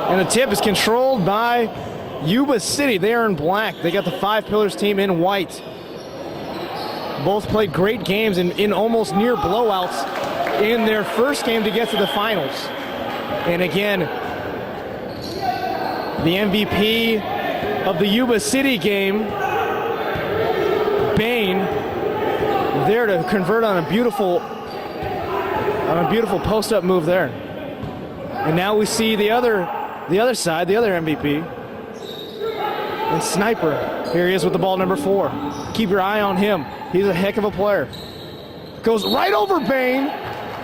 And the tip is controlled by Yuba City. They are in black. They got the Five Pillars team in white. Both played great games in almost near blowouts in their first game to get to the finals. And again, the MVP of the Yuba City game, Bain, there to convert on a beautiful post-up move there. And now we see the other side, the other MVP. And Sniper, here he is with the ball, number 4. Keep your eye on him. He's a heck of a player. Goes right over Bain.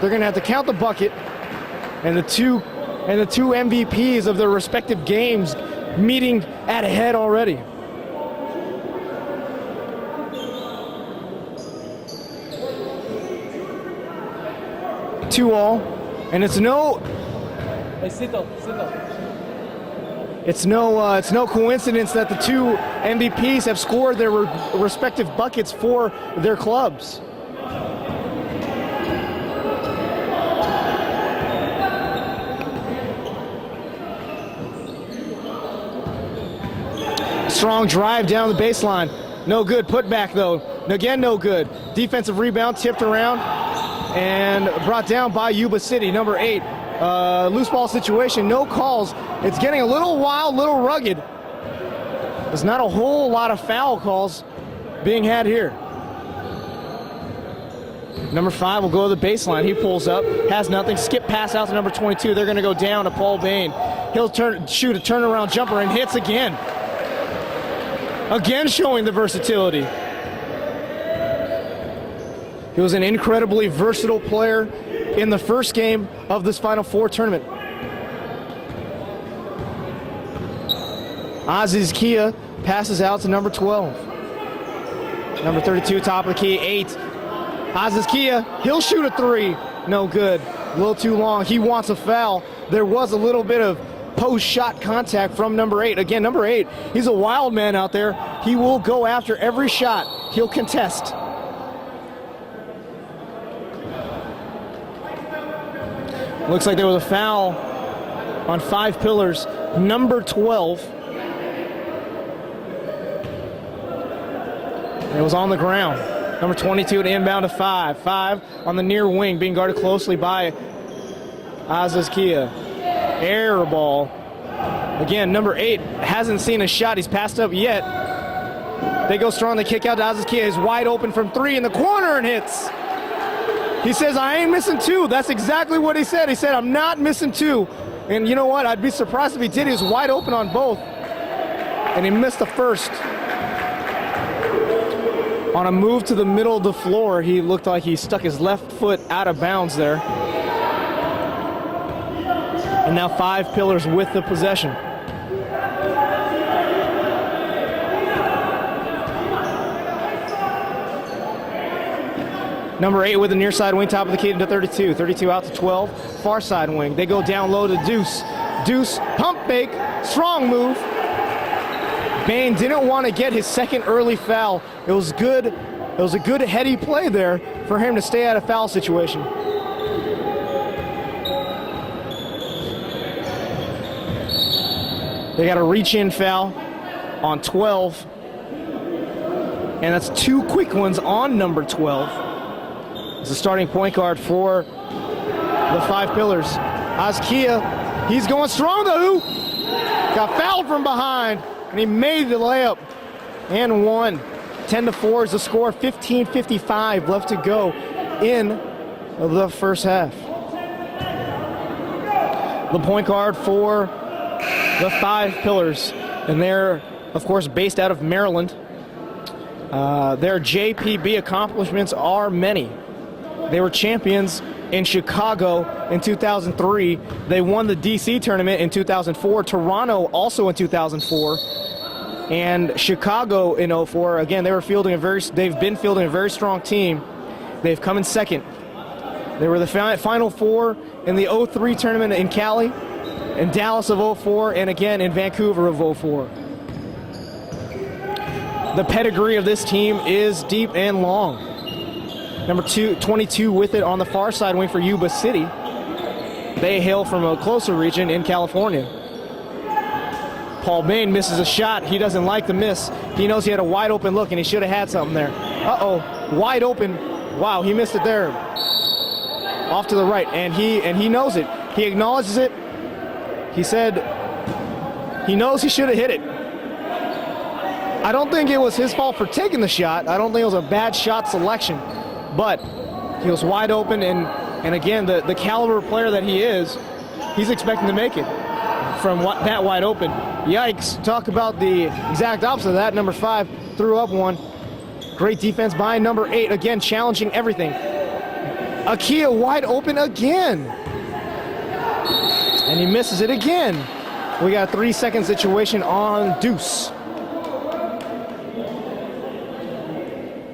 They're gonna have to count the bucket. And the two MVPs of their respective games meeting at a head already. Two all, and it's no. Hey, sit up. It's no coincidence that the two MVPs have scored their respective buckets for their clubs. Strong drive down the baseline. No good. Put back though. Again, no good. Defensive rebound tipped around and brought down by Yuba City, number 8. Loose ball situation, no calls. It's getting a little wild, little rugged. There's not a whole lot of foul calls being had here. Number 5 will go to the baseline. He pulls up, has nothing. Skip pass out to number 22. They're going to go down to Paul Bain. He'll shoot a turnaround jumper and hits again. Again showing the versatility. He was an incredibly versatile player in the first game of this Final Four tournament. Aziz Kia passes out to number 12. Number 32, top of the key, 8. Aziz Kia, he'll shoot a 3. No good. A little too long. He wants a foul. There was a little bit of post-shot contact from number 8. Again, number 8, he's a wild man out there. He will go after every shot. He'll contest. Looks like there was a foul on Five Pillars, number 12. It was on the ground. Number 22 to inbound to 5. 5 on the near wing, being guarded closely by Aziz Kia. Air ball. Again, number 8 hasn't seen a shot. He's passed up yet. They go strong. They kick out to Aziz Kia. He's wide open from 3 in the corner and hits. He says, I ain't missing 2. That's exactly what he said. He said, I'm not missing 2. And you know what? I'd be surprised if he did. He was wide open on both. And he missed the first. On a move to the middle of the floor, he looked like he stuck his left foot out of bounds there. And now Five Pillars with the possession. Number 8 with the near side wing, top of the key to 32. 32 out to 12, far side wing. They go down low to Deuce. Deuce, pump fake, strong move. Bain didn't want to get his second early foul. It was good. It was a good heady play there for him to stay out of foul situation. They got a reach-in foul on 12. And that's 2 quick ones on number 12. It's the starting point guard for the Five Pillars. Azkia, he's going strong though. Got fouled from behind, and he made the layup and won. 10-4 is the score. 15:55 left to go in the first half. The point guard for the Five Pillars, and they're, of course, based out of Maryland. Their JPB accomplishments are many. They were champions in Chicago in 2003. They won the DC tournament in 2004. Toronto also in 2004. And Chicago in 04. Again, they've been fielding a very strong team. They've come in second. They were the Final Four in the 03 tournament in Cali, in Dallas of 04, and again in Vancouver of 04. the pedigree of this team is deep and long. Number 22 with it on the far side wing for Yuba City. They hail from a closer region in California. Paul Bain misses a shot. He doesn't like the miss. He knows he had a wide open look and he should have had something there. Uh-oh, wide open. Wow, he missed it there. Off to the right, and he knows it. He acknowledges it. He said he knows he should have hit it. I don't think it was his fault for taking the shot. I don't think it was a bad shot selection, but he was wide open, and again, the caliber player that he is, he's expecting to make it from that wide open. Yikes, talk about the exact opposite of that. Number 5 threw up one. Great defense by number 8, again challenging everything. Akia wide open again. And he misses it again. We got a 3-second situation on Deuce.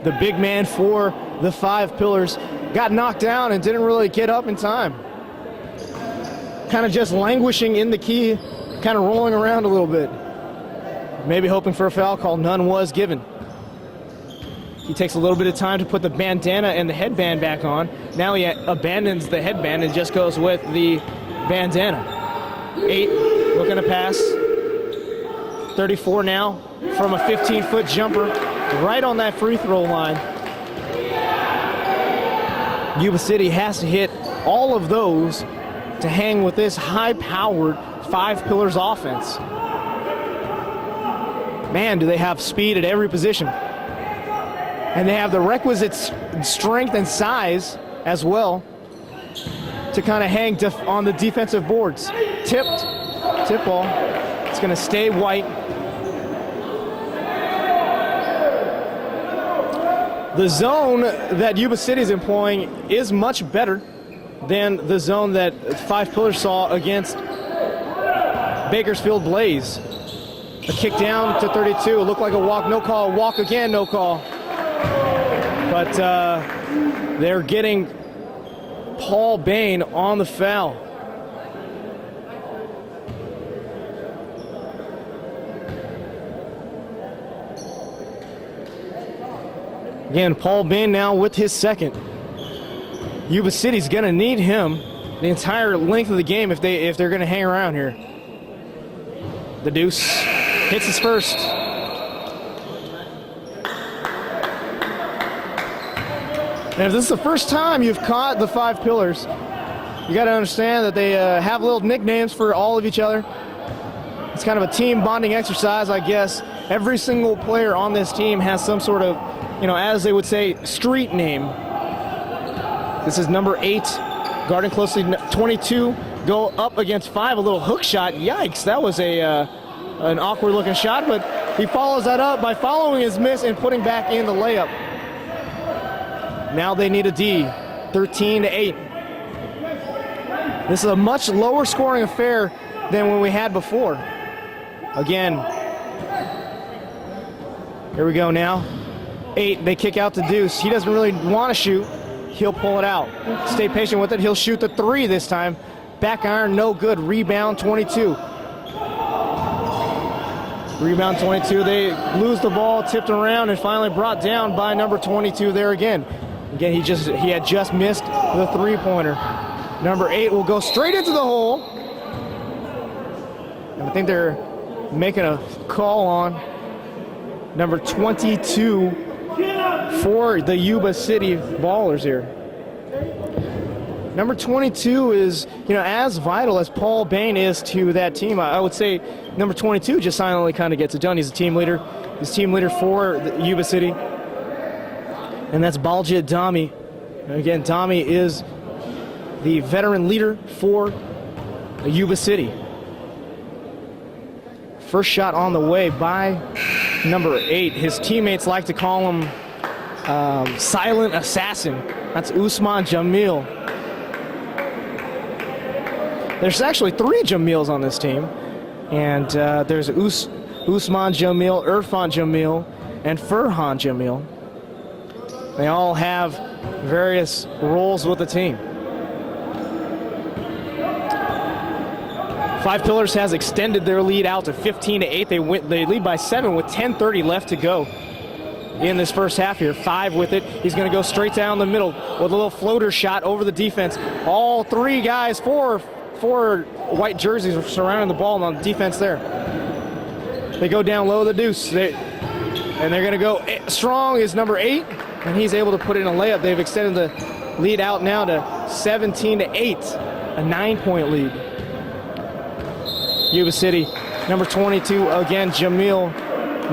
The big man for the 5 Pillars got knocked down and didn't really get up in time. Kind of just languishing in the key, kind of rolling around a little bit. Maybe hoping for a foul call, none was given. He takes a little bit of time to put the bandana and the headband back on. Now he abandons the headband and just goes with the bandana. 8 looking to pass. 34 now from a 15-foot jumper right on that free throw line. Yuba City has to hit all of those to hang with this high-powered 5 Pillars offense. Man, do they have speed at every position. And they have the requisite strength and size as well to kind of hang on the defensive boards. Tip ball. It's going to stay white. The zone that Yuba City is employing is much better than the zone that 5 Pillars saw against Bakersfield Blaze. A kick down to 32. It looked like a walk, no call. Walk again, no call. But they're getting Paul Bain on the foul. Again, Paul Bain now with his second. Yuba City's gonna need him the entire length of the game if they're gonna hang around here. The Deuce hits his first. And if this is the first time you've caught the 5 Pillars, you got to understand that they have little nicknames for all of each other. It's kind of a team bonding exercise, I guess. Every single player on this team has some sort of, as they would say, street name. This is number 8, guarding closely. 22 go up against 5, a little hook shot. Yikes, that was an awkward-looking shot, but he follows that up by following his miss and putting back in the layup. Now they need a D, 13-8. This is a much lower scoring affair than when we had before. Again, here we go now. 8, they kick out the Deuce. He doesn't really want to shoot. He'll pull it out. Stay patient with it. He'll shoot the 3 this time. Back iron, no good. Rebound, 22. Rebound, 22. They lose the ball, tipped around, and finally brought down by number 22 there again. Again, he had just missed the 3-pointer. Number 8 will go straight into the hole. And I think they're making a call on number 22 for the Yuba City Ballers here. Number 22 is, as vital as Paul Bain is to that team. I would say number 22 just silently kind of gets it done. He's a team leader. He's team leader for the Yuba City. And that's Balja Dami. Again, Dami is the veteran leader for Yuba City. First shot on the way by number 8. His teammates like to call him Silent Assassin. That's Usman Jamil. There's actually 3 Jamils on this team. And there's Usman Jamil, Irfan Jamil, and Furhan Jamil. They all have various roles with the team. 5 Pillars has extended their lead out to 15-8. They lead by 7 with 10:30 left to go in this first half here. 5 with it. He's going to go straight down the middle with a little floater shot over the defense. All 3 guys, four white jerseys are surrounding the ball on defense there. They go down low the deuce. And they're going to go strong is number 8, and he's able to put in a layup. They've extended the lead out now to 17-8, a 9-point lead. Yuba City, number 22, again, Jamil,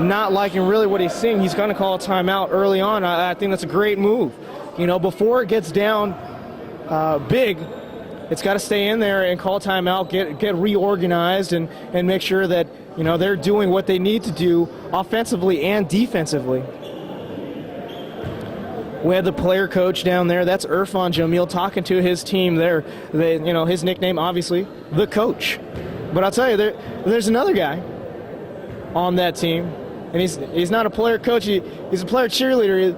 not liking really what he's seeing. He's going to call a timeout early on. I think that's a great move. You know, before it gets down big, it's got to stay in there and call timeout, get reorganized, and make sure that, you know, they're doing what they need to do offensively and defensively. We had the player coach down there. That's Irfan Jamil talking to his team there. You know, his nickname, obviously, the coach. But I'll tell you, there's another guy on that team, and he's not a player coach. He's a player cheerleader.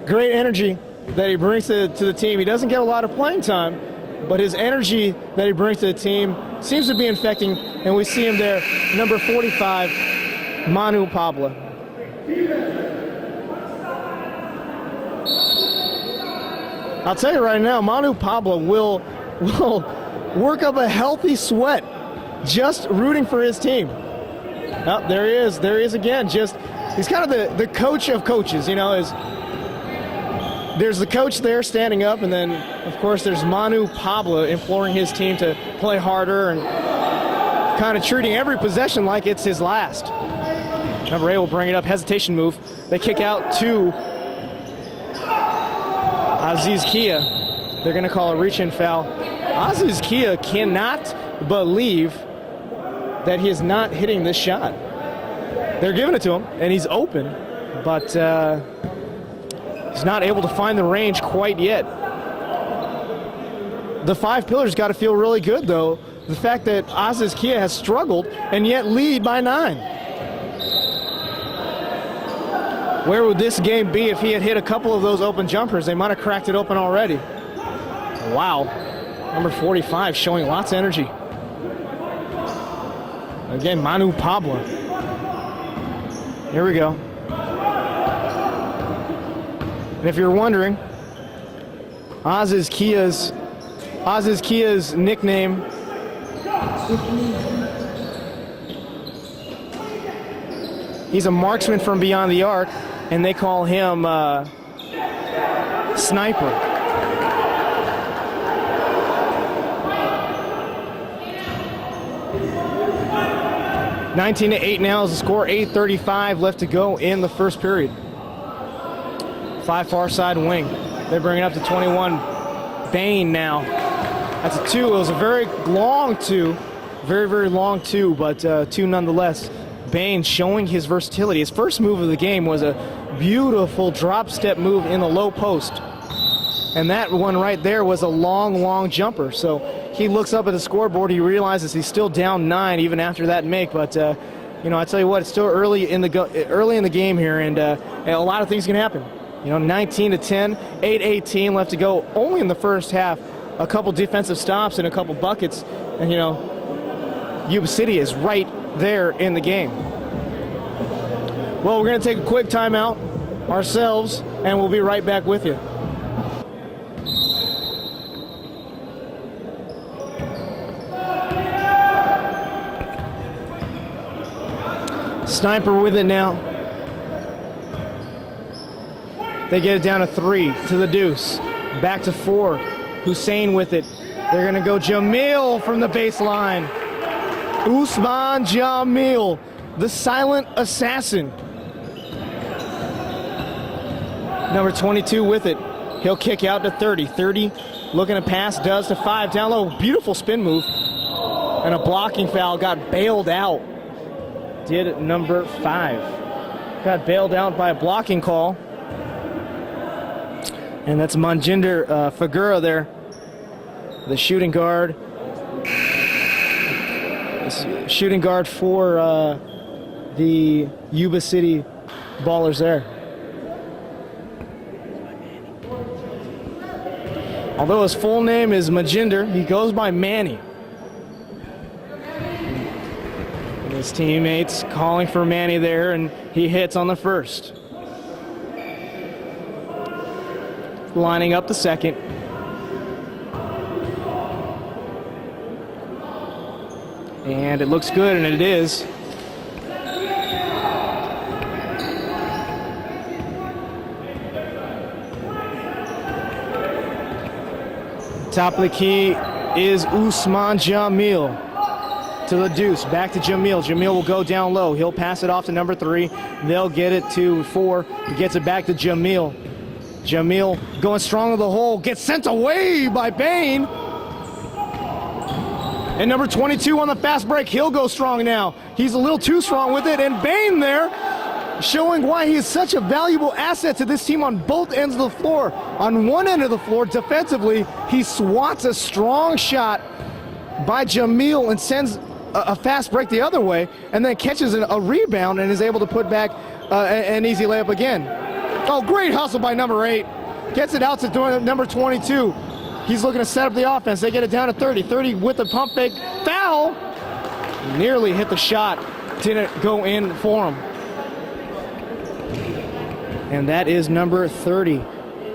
Great energy that he brings to the team. He doesn't get a lot of playing time, but his energy that he brings to the team seems to be infecting, and we see him there, number 45, Manu Pablo. I'll tell you right now, Manu Pablo will work up a healthy sweat just rooting for his team. Oh, there he is again. He's kind of the coach of coaches, you know. There's the coach there standing up, and then, of course, there's Manu Pablo imploring his team to play harder and kind of treating every possession like it's his last. Number 8 will bring it up, hesitation move. They kick out to Aziz Kia. They're going to call a reach-in foul. Aziz Kia cannot believe that he is not hitting this shot. They're giving it to him, and he's open, but he's not able to find the range quite yet. The 5 pillars got to feel really good, though. The fact that Aziz Kia has struggled and yet lead by 9. Where would this game be if he had hit a couple of those open jumpers? They might have cracked it open already. Wow. Number 45 showing lots of energy. Again, Manu Pablo. Here we go. And if you're wondering, Aziz Kia's nickname he's a marksman from beyond the arc, and they call him Sniper. (19-8) now is the score. 8:35 left to go in the first period. 5 far side wing. They bring it up to 21. Bain now. That's a 2. It was a very long 2. Very, very long 2, but 2 nonetheless. Bain showing his versatility. His first move of the game was a beautiful drop step move in the low post. And that one right there was a long, long jumper. So he looks up at the scoreboard. He realizes he's still down 9 even after that make. But, you know, I tell you what, it's still early in the game here, and a lot of things can happen. You know, 19-10, 8:18 left to go. Only in the first half. A couple defensive stops and a couple buckets. And, you know, Yuba City is right there in the game. Well, we're going to take a quick timeout ourselves, and we'll be right back with you. Sniper with it now. They get it down to 3 to the deuce. Back to 4. Hussein with it. They're going to go Jamil from the baseline. Usman Jamil, the silent assassin. Number 22 with it. He'll kick out to 30. 30 looking to pass, does to 5. Down low, beautiful spin move. And a blocking foul, got bailed out. Did number 5. Got bailed out by a blocking call. And that's Manjinder Fagura there, the shooting guard. Shooting guard for the Yuba City Ballers there. Although his full name is Manjinder, he goes by Manny. And his teammates calling for Manny there, and he hits on the first. lining up the second. And it looks good, and it is. Top of the key is Usman Jamil to the deuce. Back to Jamil. Jamil will go down low. He'll pass it off to number 3. They'll get it to 4. He gets it back to Jamil. Jamil going strong to the hole. Gets sent away by Bain. And number 22 on the fast break. He'll go strong now. He's a little too strong with it. And Bain there, showing why he is such a valuable asset to this team on both ends of the floor. On one end of the floor, defensively, he swats a strong shot by Jamil and sends a fast break the other way, and then catches a rebound and is able to put back an easy layup again. Oh, great hustle by number 8. Gets it out to number 22. He's looking to set up the offense. They get it down to 30. 30 with the pump fake. Foul! Nearly hit the shot. Didn't go in for him. And that is number 30,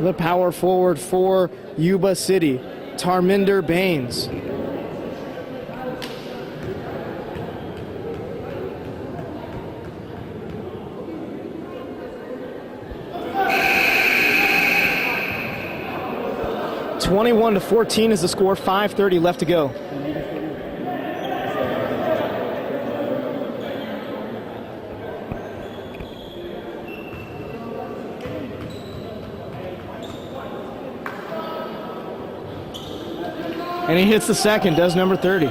the power forward for Yuba City, Tarminder Baines. (21-14) is the score. 5:30 left to go. And he hits the second, does number 30.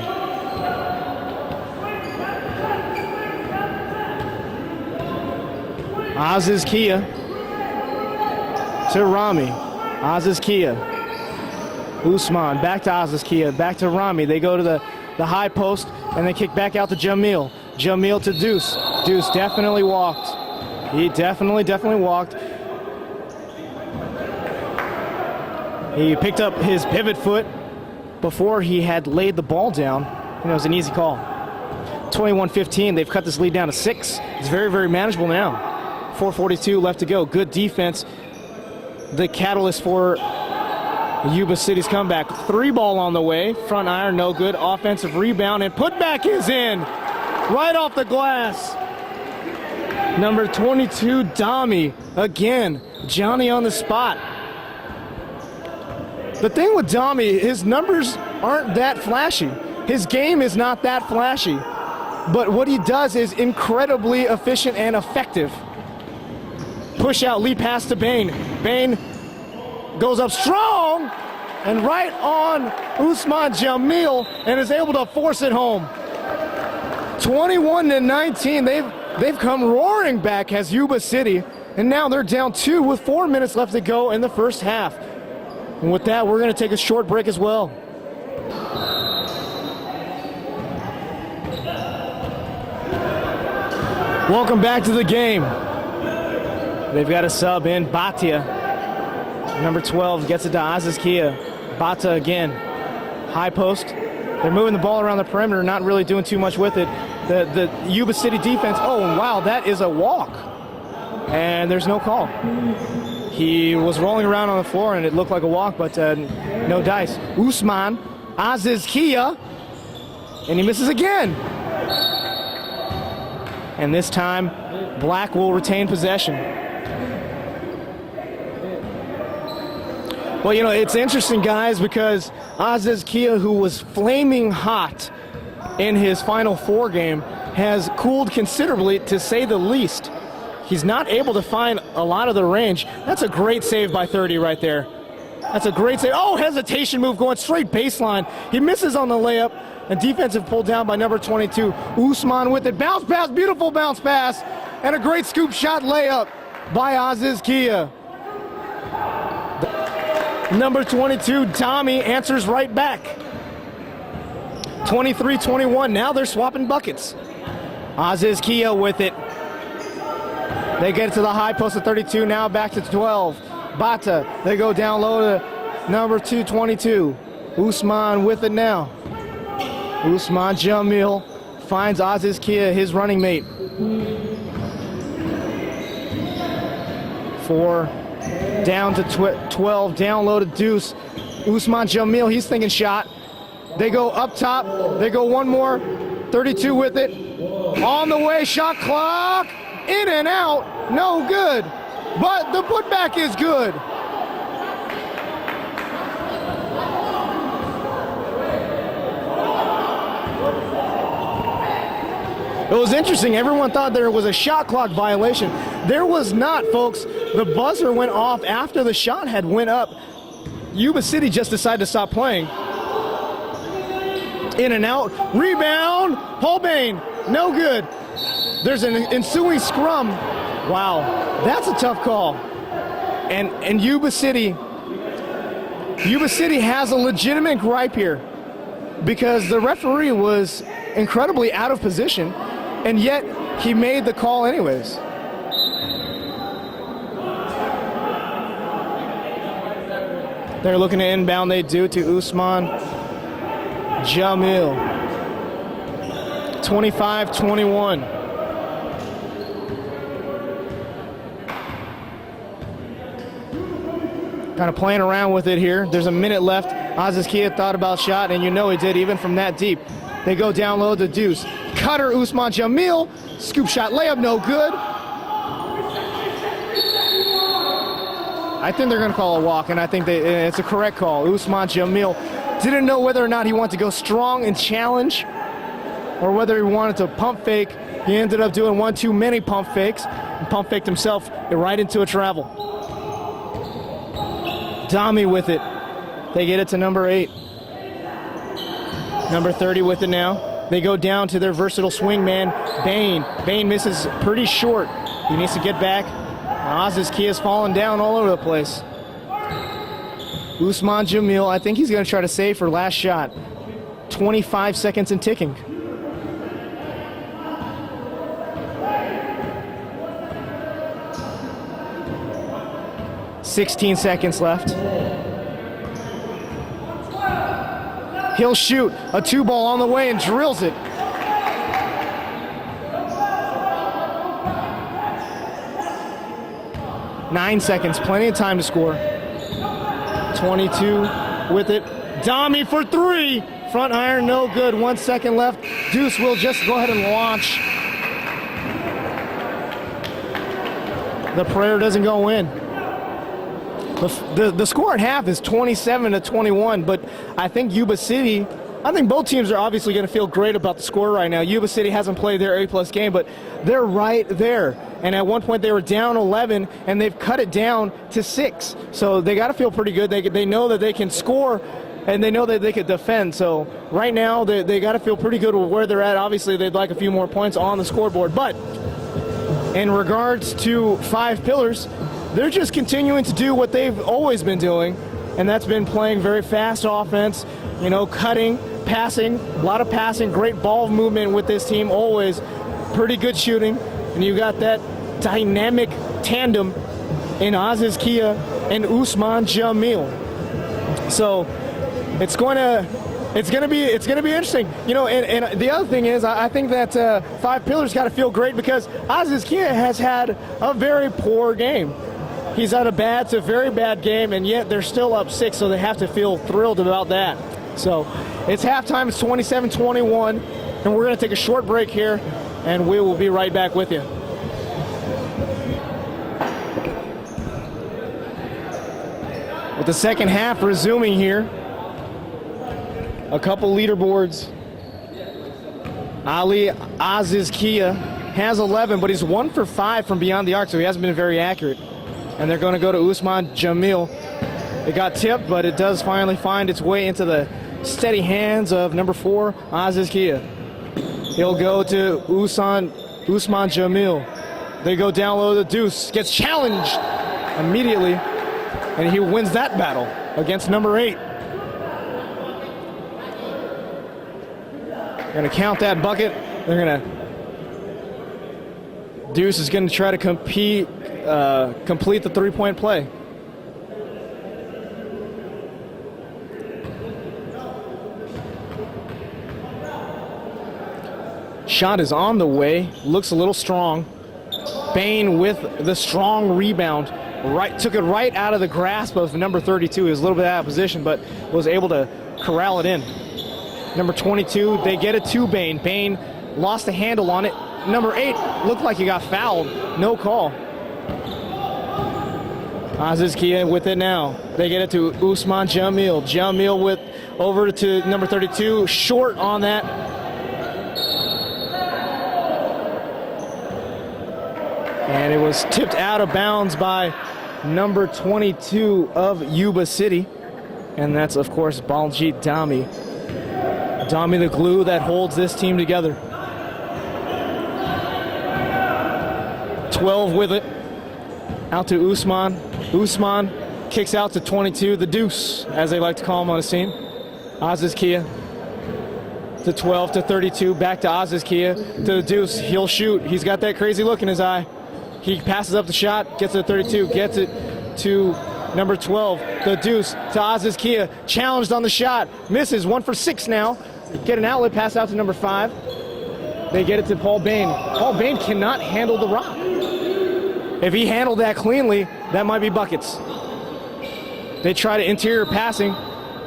Aziz Kia to Rami. Aziz Kia. Usman, back to Aziz Kia, back to Rami. They go to the high post, and they kick back out to Jamil. Jamil to Deuce. Deuce definitely walked. He definitely walked. He picked up his pivot foot before he had laid the ball down, and it was an easy call. 21-15, they've cut this lead down to 6. It's very, very manageable now. 4:42 left to go. Good defense. The catalyst for Yuba City's comeback. 3 ball on the way. Front iron, no good. Offensive rebound, and putback is in. Right off the glass. Number 22, Dami. Again, Johnny on the spot. The thing with Dami, his numbers aren't that flashy. His game is not that flashy. But what he does is incredibly efficient and effective. Push out, lead pass to Bain. Bain goes up strong and right on Usman Jamil and is able to force it home. 21-19, they've come roaring back as Yuba City, and now they're down 2 with 4 minutes left to go in the first half. And with that, we're going to take a short break as well. Welcome back to the game. They've got a sub in, Batia. Number 12 gets it to Aziz Kia. Bata again. High post. They're moving the ball around the perimeter, not really doing too much with it. The Yuba City defense, oh wow, that is a walk. And there's no call. He was rolling around on the floor and it looked like a walk, but no dice. Usman, Aziz Kia, and he misses again. And this time, Black will retain possession. Well, you know, it's interesting, guys, because Aziz Kia, who was flaming hot in his Final Four game, has cooled considerably, to say the least. He's not able to find a lot of the range. That's a great save by 30 right there. That's a great save. Oh, hesitation move going straight baseline. He misses on the layup, and defensive pull down by number 22. Usman with it. Bounce pass, beautiful bounce pass, and a great scoop shot layup by Aziz Kia. Number 22, Tommy, answers right back. 23-21, now they're swapping buckets. Aziz Kia with it. They get it to the high post of 32, now back to 12. Bata, they go down low to number 22. Usman with it now. Usman Jamil finds Aziz Kia, his running mate. For Down to 12, down low to Deuce. Usman Jamil, he's thinking shot. They go up top, they go one more. 32 with it. On the way, shot clock. In and out, no good. But the putback is good. It was interesting. Everyone thought there was a shot clock violation. There was not, folks. The buzzer went off after the shot had went up. Yuba City just decided to stop playing. In and out. Rebound. Holbein. No good. There's an ensuing scrum. Wow. That's a tough call. And Yuba City has a legitimate gripe here because the referee was incredibly out of position. And yet, he made the call anyways. They're looking to inbound, they do, to Usman Jamil. 25-21. Kind of playing around with it here. There's a minute left. Aziz Kia thought about shot, and you know he did, even from that deep. They go down low to Deuce. Cutter, Usman Jamil. Scoop shot, layup, no good. I think they're going to call a walk, and I think it's a correct call. Usman Jamil didn't know whether or not he wanted to go strong and challenge or whether he wanted to pump fake. He ended up doing one too many pump fakes and pump faked himself right into a travel. Dami with it. They get it to number 8. Number 30 with it now. They go down to their versatile swing man, Bain. Bain misses pretty short. He needs to get back. Aziz Kia's falling down all over the place. Usman Jamil, I think he's going to try to save for last shot. 25 seconds and ticking. $16 seconds left. He'll shoot a 2-ball on the way and drills it. Nine seconds, plenty of time to score. 22 with it. Dami for 3. Front iron, no good. 1 second left. Deuce will just go ahead and launch. The prayer doesn't go in. The score at half is 27-21, but I think both teams are obviously going to feel great about the score right now. Yuba City hasn't played their A+ game, but they're right there. And at one point they were down 11, and they've cut it down to 6. So they got to feel pretty good. They know that they can score, and they know that they can defend. So right now they got to feel pretty good with where they're at. Obviously they'd like a few more points on the scoreboard. But in regards to 5 Pillars, they're just continuing to do what they've always been doing, and that's been playing very fast offense, cutting, passing, a lot of passing, great ball movement with this team, always pretty good shooting, and you got that dynamic tandem in Aziz Kia and Usman Jamil. So it's going to be interesting, and the other thing is I think that 5 Pillars got to feel great because Aziz Kia has had a very poor game. He's had a bad to very bad game, and yet they're still up 6, so they have to feel thrilled about that. So it's halftime, it's 27-21, and we're going to take a short break here, and we will be right back with you. With the second half resuming here, a couple leaderboards. Ali Aziz Kia has 11, but he's 1 for 5 from beyond the arc, so he hasn't been very accurate. And they're going to go to Usman Jamil. It got tipped, but it does finally find its way into the steady hands of number 4, Aziz Kia. He'll go to Usman Jamil. They go down low to Deuce. Gets challenged immediately, and he wins that battle against number 8. They're going to count that bucket. Deuce is going to try to complete the 3-point play. Shot is on the way. Looks a little strong. Bain with the strong rebound. Took it right out of the grasp of number 32. He was a little bit out of position, but was able to corral it in. Number 22, they get it to Bain. Bain lost the handle on it. Number 8 looked like he got fouled. No call. Aziz Kia with it now. They get it to Usman Jamil. Jamil with over to number 32. Short on that. And it was tipped out of bounds by number 22 of Yuba City. And that's, of course, Baljit Dami. Dami, the glue that holds this team together. 12 with it. Out to Usman. Usman kicks out to 22, the deuce, as they like to call him on his team. Aziz Kia to 12 to 32. Back to Aziz Kia to the deuce. He'll shoot. He's got that crazy look in his eye. He passes up the shot, gets to the 32, gets it to number 12, the deuce to Aziz Kia. Challenged on the shot, misses. 1 for 6 now. Get an outlet pass out to number 5. They get it to Paul Bain. Paul Bain cannot handle the rock. If he handled that cleanly, that might be buckets. They tried interior passing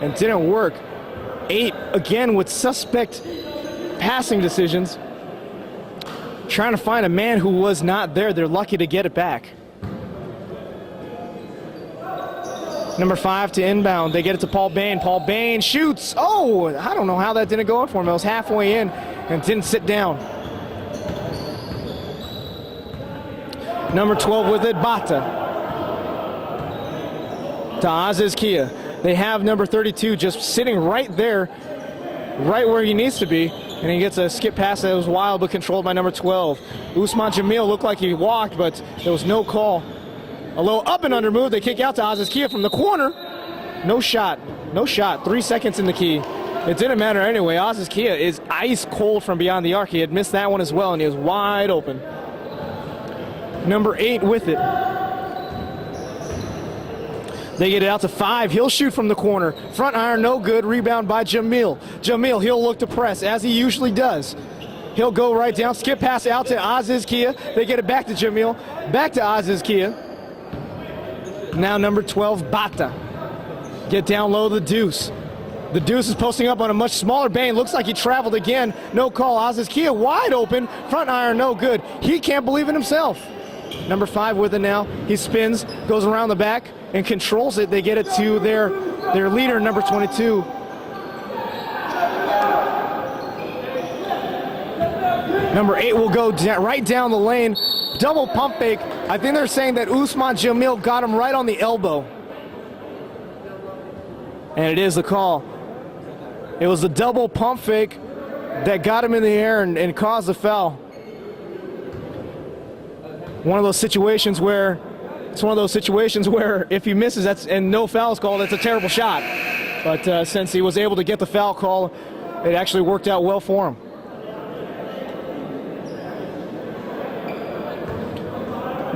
and didn't work. 8 again with suspect passing decisions. Trying to find a man who was not there. They're lucky to get it back. Number 5 to inbound. They get it to Paul Bain. Paul Bain shoots. Oh, I don't know how that didn't go in for him. It was halfway in and didn't sit down. Number 12 with it, Bata. To Aziz Kia. They have number 32 just sitting right there, right where he needs to be. And he gets a skip pass that was wild but controlled by number 12. Usman Jamil looked like he walked, but there was no call. A little up and under move. They kick out to Aziz Kia from the corner. No shot. No shot. 3 seconds in the key. It didn't matter anyway. Aziz Kia is ice cold from beyond the arc. He had missed that one as well, and he was wide open. Number 8 with it. They get it out to 5. He'll shoot from the corner. Front iron, no good. Rebound by Jamil. Jamil, he'll look to press, as he usually does. He'll go right down. Skip pass out to Aziz Kia. They get it back to Jamil. Back to Aziz Kia. Now number 12, Bata. Get down low, the deuce. The deuce is posting up on a much smaller Bain. Looks like he traveled again. No call. Aziz Kia wide open. Front iron, no good. He can't believe in himself. Number 5 with it now. He spins, goes around the back, and controls it. They get it to their leader, number 22. Number 8 will go right down the lane. Double pump fake. I think they're saying that Usman Jamil got him right on the elbow. And it is the call. It was the double pump fake that got him in the air and caused the foul. One of those situations where if he misses and no foul is called, that's a terrible shot. But since he was able to get the foul call, it actually worked out well for him.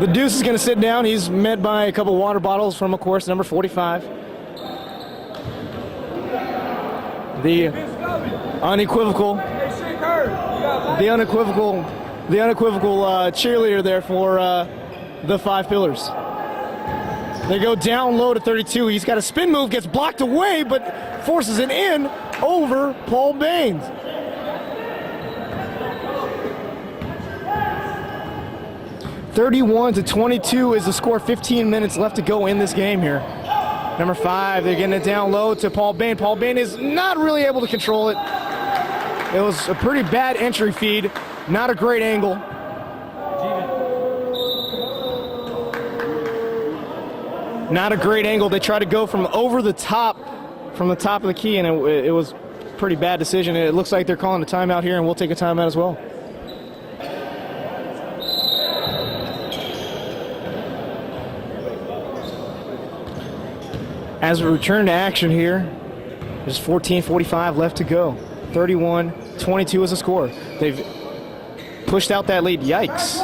The deuce is going to sit down. He's met by a couple water bottles from, of course, number 45. The unequivocal cheerleader there for the 5 pillars. They go down low to 32. He's got a spin move, gets blocked away, but forces it in over Paul Bain. (31-22) is the score. 15 minutes left to go in this game here. Number 5, they're getting it down low to Paul Bain. Paul Bain is not really able to control it. It was a pretty bad entry feed, not a great angle. Not a great angle. They tried to go from over the top, from the top of the key, and it was a pretty bad decision. It looks like they're calling a timeout here, and we'll take a timeout as well. As we return to action here, there's 14:45 left to go. 31-22 is the score. They've pushed out that lead. Yikes.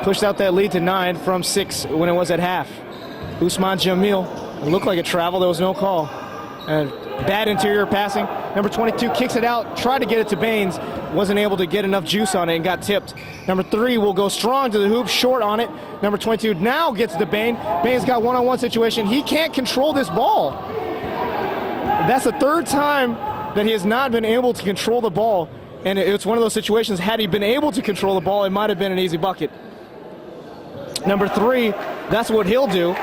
Pushed out that lead to 9 from 6 when it was at half. Usman Jamil, it looked like a travel. There was no call. And bad interior passing. Number 22 kicks it out, tried to get it to Baines, wasn't able to get enough juice on it and got tipped. Number 3 will go strong to the hoop, short on it. Number 22 now gets to Baines. Baines got one-on-one situation. He can't control this ball. That's the 3rd time that he has not been able to control the ball. And it's one of those situations, had he been able to control the ball, it might have been an easy bucket. Number 3, that's what he'll do.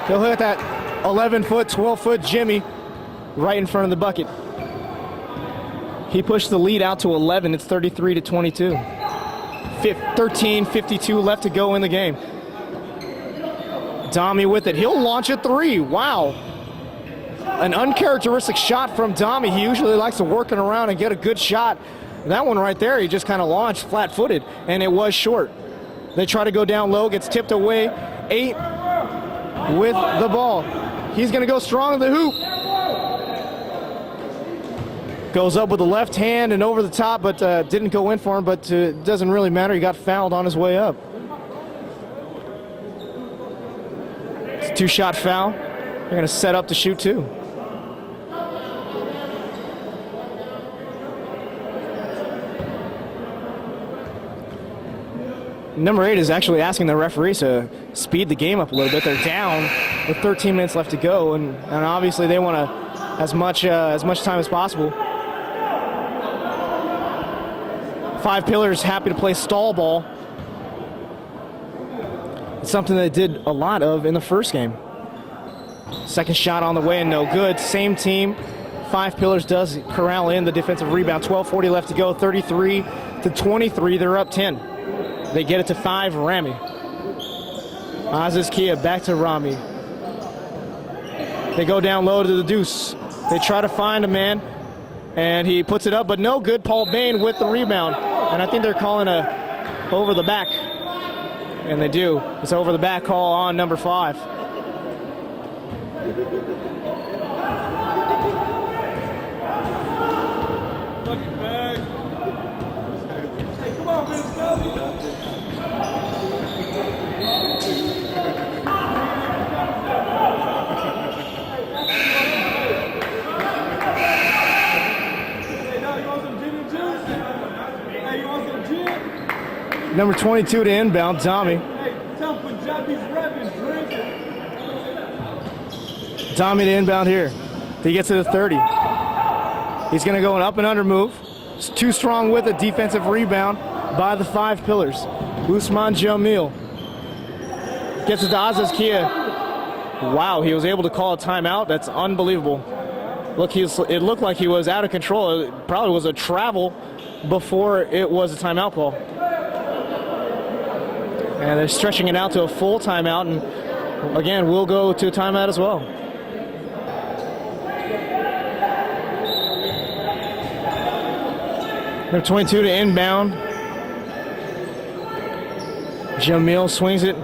He'll hit that 11-foot, 12-foot Jimmy right in front of the bucket. He pushed the lead out to 11. It's 33-22. 13:52 left to go in the game. Dami with it. He'll launch a 3. Wow. An uncharacteristic shot from Dami. He usually likes to work it around and get a good shot. That one right there, he just kind of launched flat-footed, and it was short. They try to go down low, gets tipped away. 8 with the ball. He's going to go strong to the hoop. Goes up with the left hand and over the top, but didn't go in for him, but it doesn't really matter. He got fouled on his way up. It's a 2-shot foul. They're going to set up to shoot 2. Number 8 is actually asking the referees to speed the game up a little bit. They're down with 13 minutes left to go, and obviously they want as much time as possible. 5 Pillars happy to play stall ball. It's something they did a lot of in the first game. Second shot on the way and no good. Same team. 5 Pillars does corral in the defensive rebound. 12:40 left to go. 33-23. They're up 10. They get it to 5. Rami. Aziz Kia back to Rami. They go down low to the deuce. They try to find a man, and he puts it up, but no good. Paul Bain with the rebound. And I think they're calling a over the back. And they do. It's over the back call on number 5. Come on, man. Number 22 to inbound, Dami. Dami to inbound here. He gets to the 30. He's going to go an up and under move. It's too strong with a defensive rebound by the 5 Pillars. Usman Jamil gets it to Aziz Kia. Wow, he was able to call a timeout. That's unbelievable. Look, it looked like he was out of control. It probably was a travel before it was a timeout call. And they're stretching it out to a full timeout, and again, we'll go to a timeout as well. Number 22 to inbound. Jamil swings it.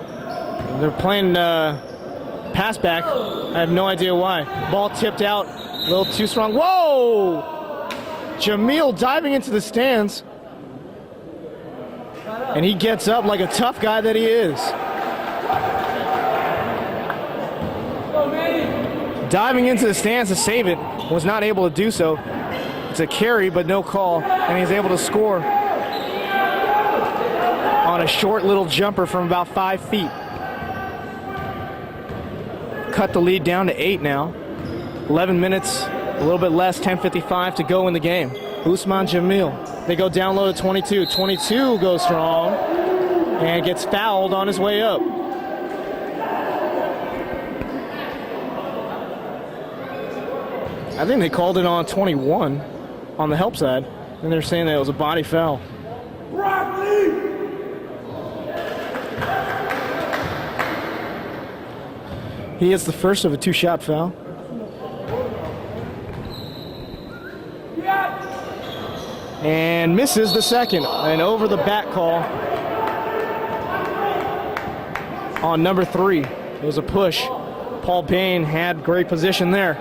They're playing pass back. I have no idea why. Ball tipped out, a little too strong. Whoa! Jamil diving into the stands. And he gets up like a tough guy that he is. Diving into the stands to save it, was not able to do so. It's a carry, but no call, and he's able to score on a short little jumper from about 5 feet. Cut the lead down to 8 now. 11 minutes, a little bit less, 10:55 to go in the game. Usman Jamil. They go down low to 22. 22 goes strong and gets fouled on his way up. I think they called it on 21 on the help side, and they're saying that it was a body foul. He hits the first of a 2-shot foul. And misses the second. An over the back call on number 3. It was a push. Paul Payne had great position there.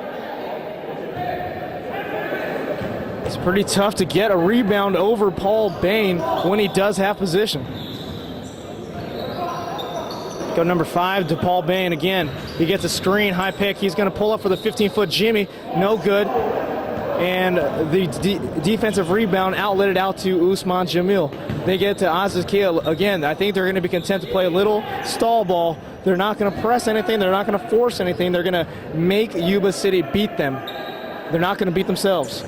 It's pretty tough to get a rebound over Paul Bain when he does have position. Go number 5 to Paul Bain again. He gets a screen, high pick. He's going to pull up for the 15-foot Jimmy. No good. and the defensive rebound outlet it out to Usman Jamil. They get to Aziz Kia again. I think they're going to be content to play a little stall ball. They're not going to press anything. They're not going to force anything. They're going to make Yuba City beat them. They're not going to beat themselves.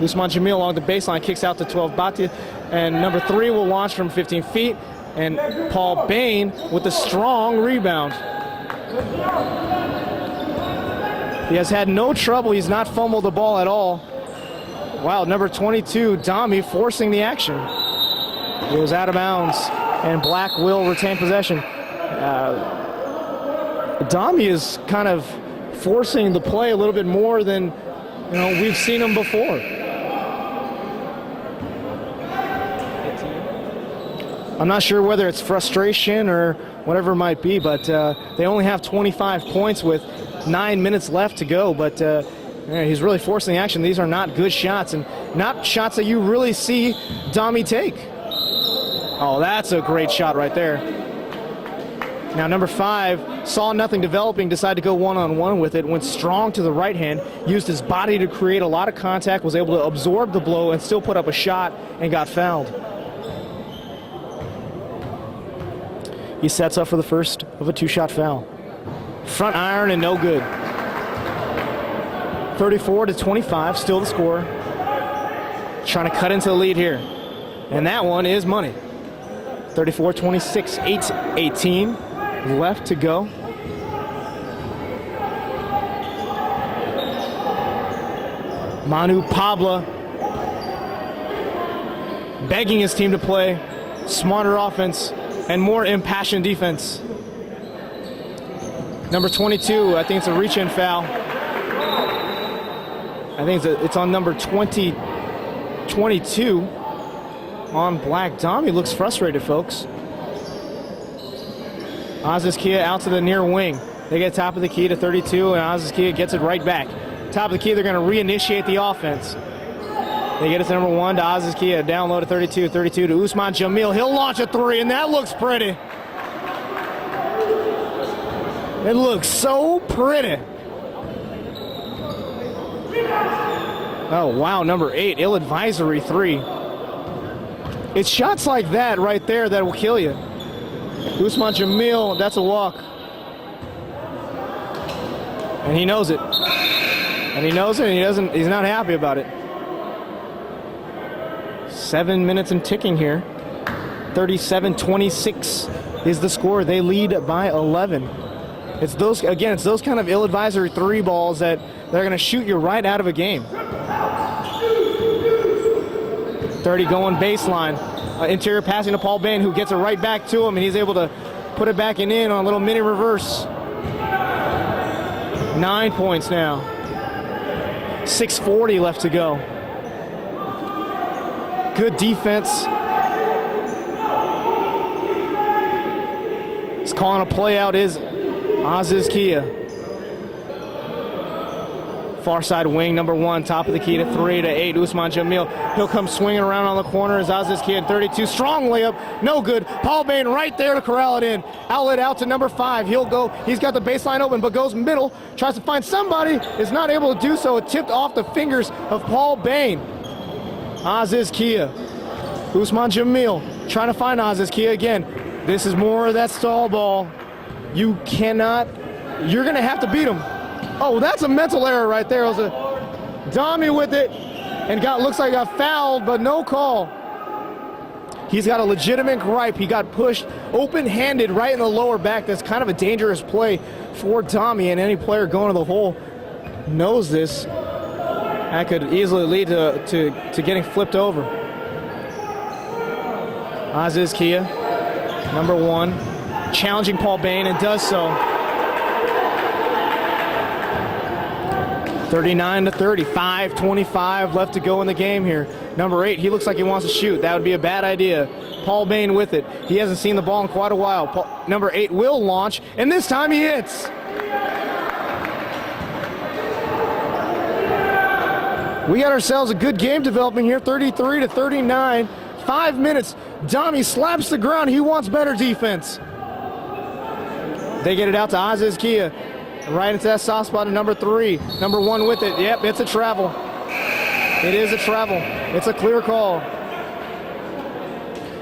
Usman Jamil along the baseline kicks out to 12 Bati, and number 3 will launch from 15 feet, and Paul Bain with a strong rebound. He has had no trouble. He's not fumbled the ball at all. Wow, number 22, Dami, forcing the action. It was out of bounds, and Black will retain possession. Dami is kind of forcing the play a little bit more than we've seen him before. I'm not sure whether it's frustration or whatever it might be, but they only have 25 points with 9 minutes left to go. But he's really forcing the action. These are not good shots, and not shots that you really see Dami take. Oh, that's a great shot right there. Now number 5 saw nothing developing, decided to go one-on-one with it, went strong to the right hand, used his body to create a lot of contact, was able to absorb the blow and still put up a shot, and got fouled. He sets up for the first of a 2-shot foul. Front iron and no good. 34-25, still the score. Trying to cut into the lead here. And that one is money. 34-26, 8-18 left to go. Manu Pabla begging his team to play smarter offense and more impassioned defense. Number 22, I think it's a reach-in foul. I think it's on number 22 on Black. Dami looks frustrated, folks. Aziz Kia out to the near wing. They get top of the key to 32, and Aziz Kia gets it right back. Top of the key, they're going to reinitiate the offense. They get it to number 1 to Aziz Kia, down low to 32, 32 to Usman Jamil. He'll launch a 3, and that looks pretty. It looks so pretty. Oh, wow, number 8, ill-advisory 3. It's shots like that right there that will kill you. Usman Jamil, that's a walk. And he knows it. And he knows it, and he's not happy about it. 7 minutes and ticking here. 37-26 is the score. They lead by 11. It's those kind of ill-advisory 3 balls that they're going to shoot you right out of a game. 30 going baseline. Interior passing to Paul Bain, who gets it right back to him, and he's able to put it back in on a little mini reverse. 9 points now. 6:40 left to go. Good defense. He's calling a play out is Aziz Kia. Far side wing, number 1, top of the key to 3 to 8, Usman Jamil. He'll come swinging around on the corner as Aziz Kia at 32. Strong layup, no good. Paul Bain right there to corral it in. Outlet out to number 5. He'll go, he's got the baseline open, but goes middle, tries to find somebody, is not able to do so. It tipped off the fingers of Paul Bain. Aziz Kia. Usman Jamil trying to find Aziz Kia again. This is more of that stall ball. You're going to have to beat him. Oh, that's a mental error right there. It was a Dami with it, and looks like he got fouled, but no call. He's got a legitimate gripe. He got pushed open-handed right in the lower back. That's kind of a dangerous play for Dami, and any player going to the hole knows this. That could easily lead to getting flipped over. Aziz Kia, number 1, challenging Paul Bain, and does so. 39-30, 5:25 left to go in the game here. Number 8, he looks like he wants to shoot. That would be a bad idea. Paul Bain with it. He hasn't seen the ball in quite a while. Number 8 will launch, and this time he hits. We got ourselves a good game developing here, 33-39. 5 minutes. Dami slaps the ground. He wants better defense. They get it out to Aziz Kia. Right into that soft spot of number 3. Number 1 with it. Yep, it's a travel. It is a travel. It's a clear call.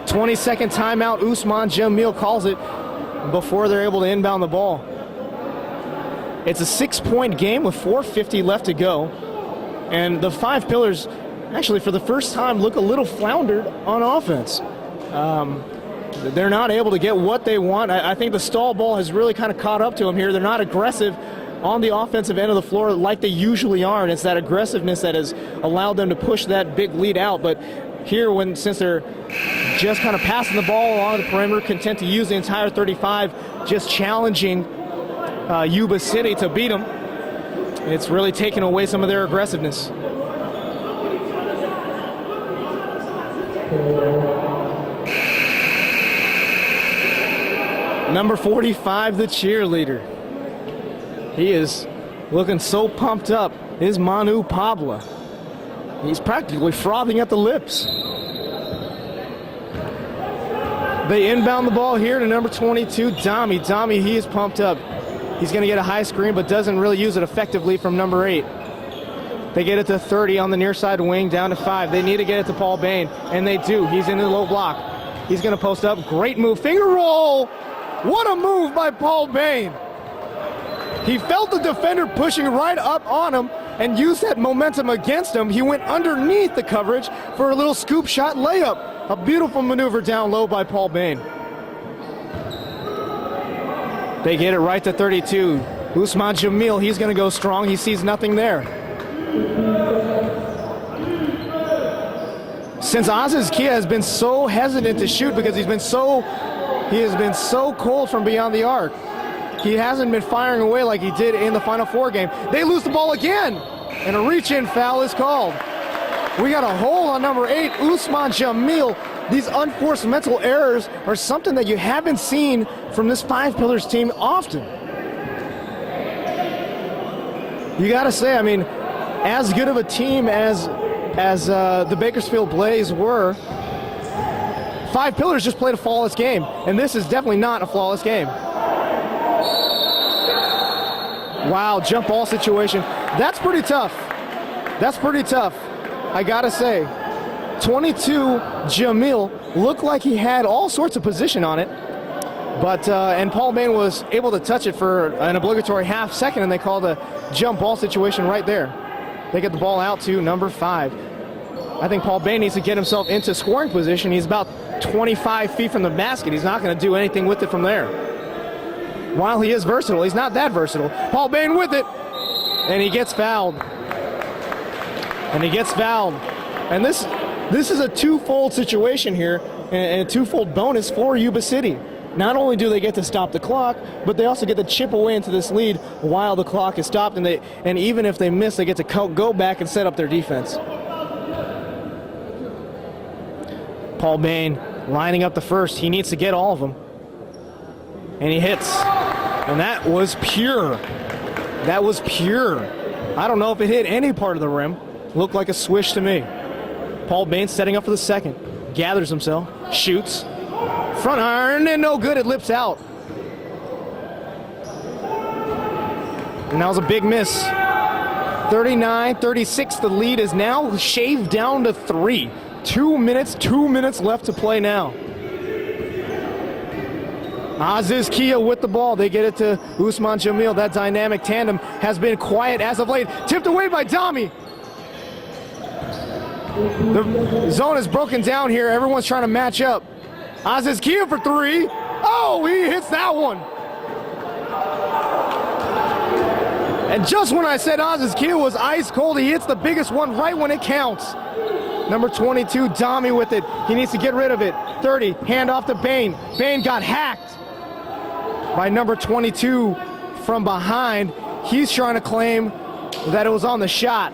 20-second timeout. Usman Jamil calls it before they're able to inbound the ball. It's a 6-point game with 4:50 left to go. And the five pillars, actually for the first time, look a little floundered on offense. They're not able to get what they want. I think the stall ball has really kind of caught up to them here. They're not aggressive on the offensive end of the floor like they usually are, and it's that aggressiveness that has allowed them to push that big lead out. But here, since they're just kind of passing the ball along the perimeter, content to use the entire 35, just challenging Yuba City to beat them, it's really taken away some of their aggressiveness. Number 45, the cheerleader. He is looking so pumped up. Is Manu Pabla. He's practically frothing at the lips. They inbound the ball here to number 22, Dami. Dami, he is pumped up. He's going to get a high screen, but doesn't really use it effectively from number 8. They get it to 30 on the near side wing, down to 5. They need to get it to Paul Bain, and they do. He's in the low block. He's going to post up. Great move. Finger roll! What a move by Paul Bain. He felt the defender pushing right up on him and used that momentum against him. He went underneath the coverage for a little scoop shot layup. A beautiful maneuver down low by Paul Bain. They get it right to 32. Usman Jamil, he's going to go strong. He sees nothing there. Since Aziz Kia has been so hesitant to shoot because he has been so cold from beyond the arc, he hasn't been firing away like he did in the Final Four game. They lose the ball again, and a reach-in foul is called. We got a hole on number 8, Usman Jamil. These unforced mental errors are something that you haven't seen from this Five Pillars team often. You got to say, I mean, as good of a team as the Bakersfield Blaze were, Five Pillars just played a flawless game, and this is definitely not a flawless game. Wow, jump ball situation. That's pretty tough. That's pretty tough, I gotta say. 22, Jamil, looked like he had all sorts of position on it, but and Paul Bain was able to touch it for an obligatory half second, and they called a jump ball situation right there. They get the ball out to number 5. I think Paul Bain needs to get himself into scoring position. He's about 25 feet from the basket. He's not going to do anything with it from there. While he is versatile, he's not that versatile. Paul Bain with it, and he gets fouled. And he gets fouled. And this is a twofold situation here, and a twofold bonus for Yuba City. Not only do they get to stop the clock, but they also get to chip away into this lead while the clock is stopped, and even if they miss, they get to go back and set up their defense. Paul Bain lining up the first. He needs to get all of them. And he hits. And that was pure. That was pure. I don't know if it hit any part of the rim. Looked like a swish to me. Paul Bain setting up for the second. Gathers himself. Shoots. Front iron, and no good. It lips out. And that was a big miss. 39-36. The lead is now shaved down to 3. 2 minutes left to play now. Aziz Kia with the ball. They get it to Usman Jamil. That dynamic tandem has been quiet as of late. Tipped away by Dami. The zone is broken down here. Everyone's trying to match up. Aziz Kia for 3. Oh, he hits that one. And just when I said Aziz Kia was ice cold, he hits the biggest one right when it counts. Number 22, Dami with it. He needs to get rid of it. 30, hand off to Bain. Bain got hacked by number 22 from behind. He's trying to claim that it was on the shot,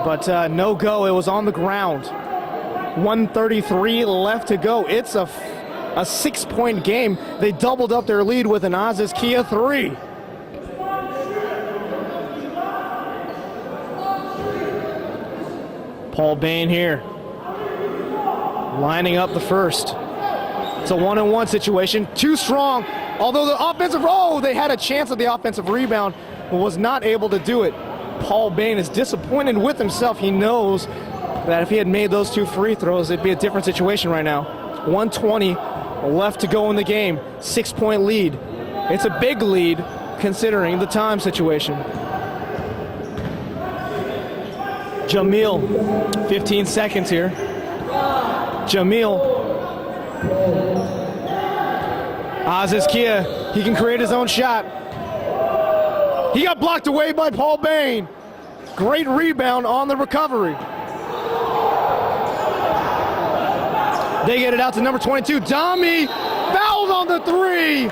but no go. It was on the ground. 1:33 left to go. It's a 6-point game. They doubled up their lead with an Aziz Kia 3. Paul Bain here, lining up the first. It's a 1-on-1 situation. Too strong. Although they had a chance at the offensive rebound, but was not able to do it. Paul Bain is disappointed with himself. He knows that if he had made those 2 free throws, it'd be a different situation right now. 1:20 left to go in the game. 6-point lead. It's a big lead considering the time situation. Jamil, 15 seconds here. Jamil. Aziz Kia, he can create his own shot. He got blocked away by Paul Bain. Great rebound on the recovery. They get it out to number 22. Dami fouled on the 3.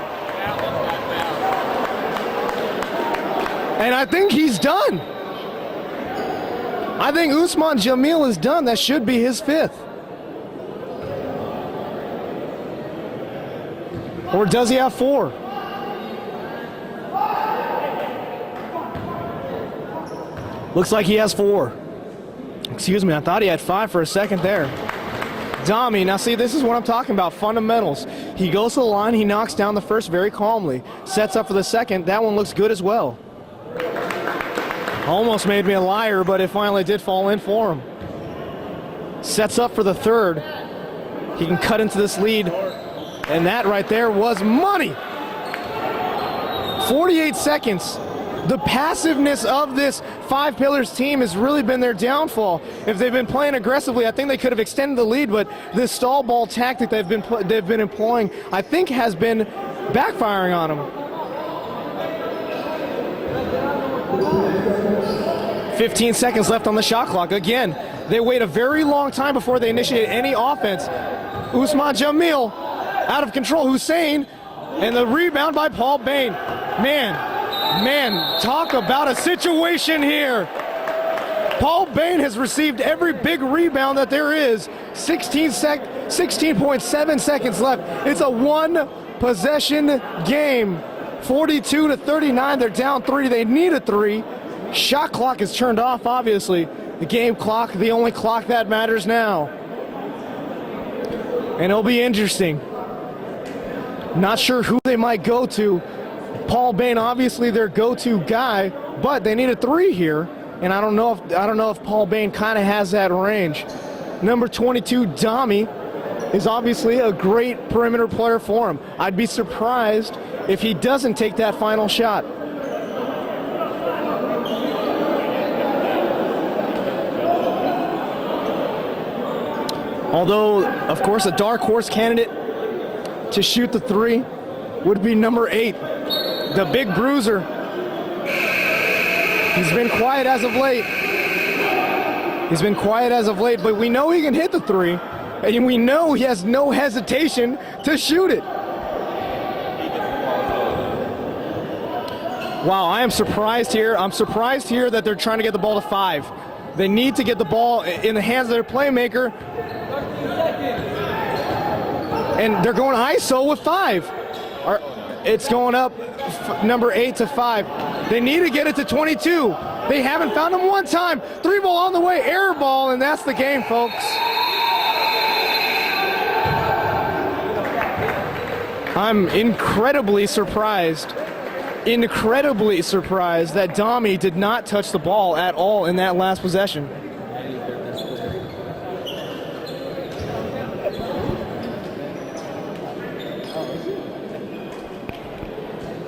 And I think he's done. I think Usman Jamil is done. That should be his 5th. Or does he have 4? Looks like he has 4. Excuse me, I thought he had 5 for a second there. Dami, now see, this is what I'm talking about, fundamentals. He goes to the line, he knocks down the first very calmly, sets up for the second. That one looks good as well. Almost made me a liar, but it finally did fall in for him. Sets up for the third. He can cut into this lead, and that right there was money. 48 seconds. The passiveness of this 5 Pillars team has really been their downfall. If they've been playing aggressively, I think they could have extended the lead, but this stall ball tactic they've been employing, I think, has been backfiring on them. 15 seconds left on the shot clock. Again, they wait a very long time before they initiate any offense. Usman Jamil out of control. Hussein, and the rebound by Paul Bain. Man, talk about a situation here. Paul Bain has received every big rebound that there is. 16.7 seconds left. It's a 1-possession game. 42-39. They're down 3. They need a 3. Shot clock is turned off, obviously. The game clock, the only clock that matters now. And it'll be interesting. Not sure who they might go to. Paul Bain, obviously their go-to guy, but they need a 3 here, and I don't know if Paul Bain kind of has that range. Number 22, Dami, is obviously a great perimeter player for him. I'd be surprised if he doesn't take that final shot. Although, of course, a dark horse candidate to shoot the 3 would be number 8. The big bruiser. He's been quiet as of late. But we know he can hit the 3, and we know he has no hesitation to shoot it. Wow, I am surprised here. I'm surprised here that they're trying to get the ball to 5. They need to get the ball in the hands of their playmaker. And they're going ISO with 5. It's going up number 8 to 5. They need to get it to 22. They haven't found him one time. 3 ball on the way, air ball, and that's the game, folks. I'm incredibly surprised that Dami did not touch the ball at all in that last possession.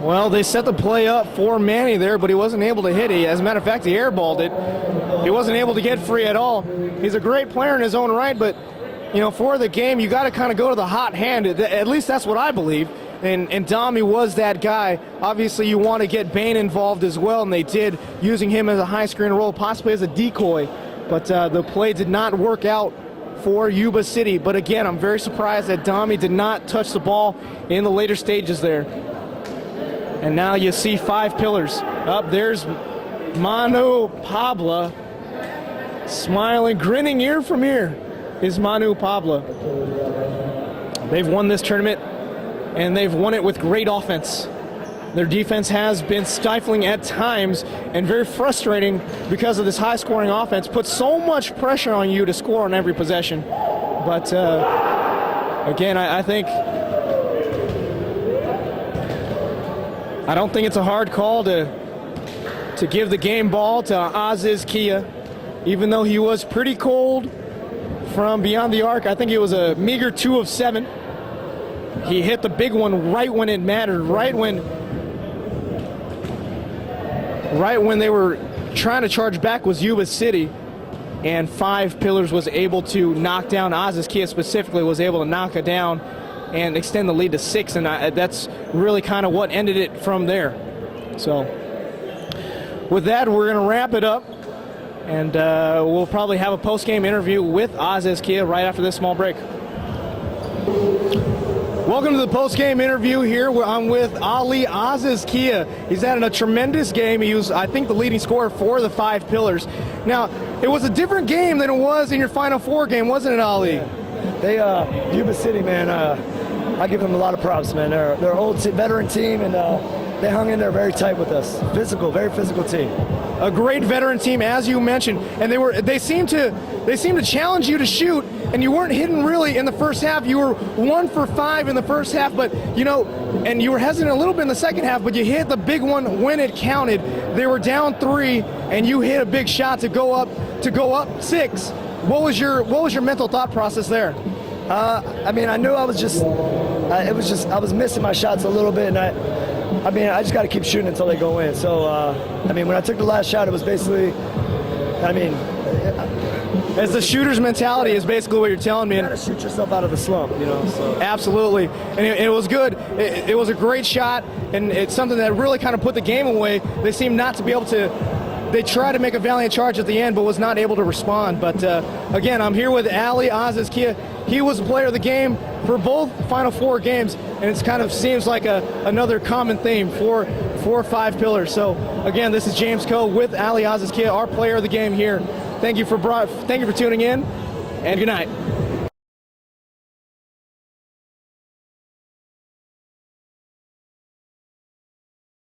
Well, they set the play up for Manny there, but he wasn't able to hit it. As a matter of fact, he airballed it. He wasn't able to get free at all. He's a great player in his own right, but for the game, you got to kind of go to the hot hand. At least that's what I believe. And Dami was that guy. Obviously, you want to get Bain involved as well, and they did, using him as a high screen role, possibly as a decoy. But the play did not work out for Yuba City. But again, I'm very surprised that Dami did not touch the ball in the later stages there. And now you see 5 Pillars. Up there's Manu Pabla. Smiling, grinning ear from ear is Manu Pabla. They've won this tournament, and they've won it with great offense. Their defense has been stifling at times and very frustrating because of this high-scoring offense. Puts so much pressure on you to score on every possession. But again, I don't think it's a hard call to give the game ball to Aziz Kia. even though he was pretty cold from beyond the arc. I think it was a meager 2 of 7. He hit the big one right when it mattered, right when they were trying to charge back was Yuba City, and 5 Pillars was able to knock down Oz's Kia specifically, was able to knock it down and extend the lead to 6, and that's really kind of what ended it from there. So with that, we're going to wrap it up, and we'll probably have a post-game interview with Oz's Kia right after this small break. Welcome to the post-game interview here. I'm with Ali Oz's Kia. He's had a tremendous game. He was, I think, the leading scorer for the 5 Pillars. Now, it was a different game than it was in your Final Four game, wasn't it, Ali? They, Yuba City, man, I give them a lot of props, man. They're an old veteran team, and they hung in there very tight with us. Physical, very physical team. A great veteran team, as you mentioned, and they seemed to challenge you to shoot, and you weren't hitting really in the first half. You were 1 for 5 in the first half, but and you were hesitant a little bit in the second half, but you hit the big one when it counted. They were down 3, and you hit a big shot to go up 6. What was your mental thought process there? I mean, I knew I was I was missing my shots a little bit, and I just got to keep shooting until they go in. So, I mean, when I took the last shot, it was basically, as the shooter's mentality is basically what you're telling me. You got to shoot yourself out of the slump, So. Absolutely, and it was good. It was a great shot, and it's something that really kind of put the game away. They seemed not to be able to. They tried to make a valiant charge at the end, but was not able to respond. But again, I'm here with Ali Oz's Kia. He was the player of the game for both Final Four games, and it kind of seems like another common theme for 5 Pillars. So again, this is James Coe with Ali Oz's Kia, our player of the game here. Thank you for tuning in, and good night.